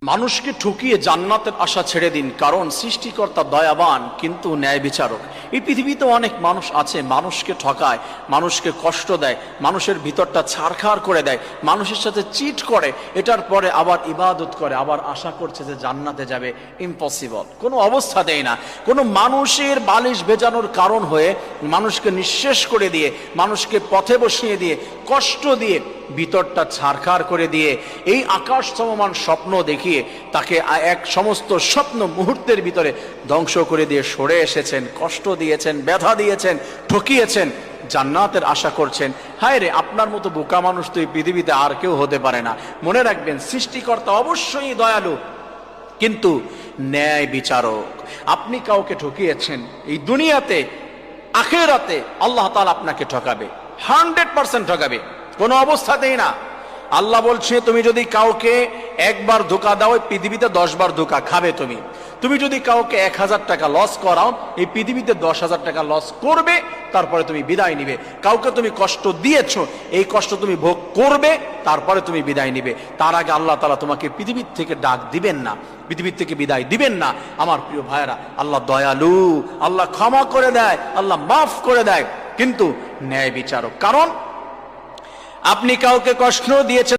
মানুষকে ঠকিয়ে জান্নাতের আশা ছেড়ে দিন, কারণ সৃষ্টিকর্তা দয়াবান কিন্তু ন্যায় বিচারক। এই পৃথিবীতে অনেক মানুষ আছে মানুষকে ঠকায়, মানুষকে কষ্ট দেয়, মানুষের ভিতরটা ছারখার করে দেয়, মানুষের সাথে চিট করে, এটার পরে আবার ইবাদত করে, আবার আশা করছে যে জান্নাতে যাবে। ইম্পসিবল, কোনো অবস্থাতেই না। কোনো মানুষের বালিশ ভেজানোর কারণ হয়ে মানুষকে নিঃশেষ করে দিয়ে, মানুষকে পথে বসিয়ে দিয়ে, কষ্ট দিয়ে, ভিতরটা ছারখার করে দিয়ে, এই আকাশ সমমান স্বপ্ন দেখিয়ে তাকে এক সমস্ত স্বপ্ন মুহূর্তের ভিতরে ধ্বংস করে দিয়ে সরে এসেছেন, কষ্ট দিয়েছেন, ব্যথা দিয়েছেন, ঠকিয়েছেন, জান্নাতের আশা করছেন। হায় রে, আপনার মতো বোকা মানুষ তো এই পৃথিবীতে আর কেউ হতে পারে না। মনে রাখবেন, সৃষ্টিকর্তা অবশ্যই দয়ালু কিন্তু ন্যায় বিচারক। আপনি কাউকে ঠকিয়েছেন, এই দুনিয়াতে আখিরাতে আল্লাহ তাআলা আপনাকে ঠকাবে, 100% ঠকাবে, কোনো অবস্থাতেই না। আল্লাহ বলছে, তুমি যদি কাউকে একবার ধোঁকা দাও, এই পৃথিবীতে 10 বার ধোঁকা খাবে। তুমি যদি কাউকে 1000 টাকা লস করাও, এই পৃথিবীতে 10,000 টাকা লস করবে, তারপরে তুমি বিদায় নিবে। কাউকে তুমি কষ্ট দিয়েছো, এই কষ্ট তুমি ভোগ করবে, তারপরে তুমি বিদায় নিবে। তার আগে আল্লাহ তাআলা তোমাকে পৃথিবীর থেকে ডাক দিবেন না, পৃথিবীর থেকে বিদায় দিবেন না। আমার প্রিয় ভাইয়েরা, আল্লাহ দয়ালু, আল্লাহ ক্ষমা করে দেয়, আল্লাহ মাফ করে দেয়, কিন্তু ন্যায় বিচারক। কারণ আপনি কাউকে কষ্ট দিয়েছেন,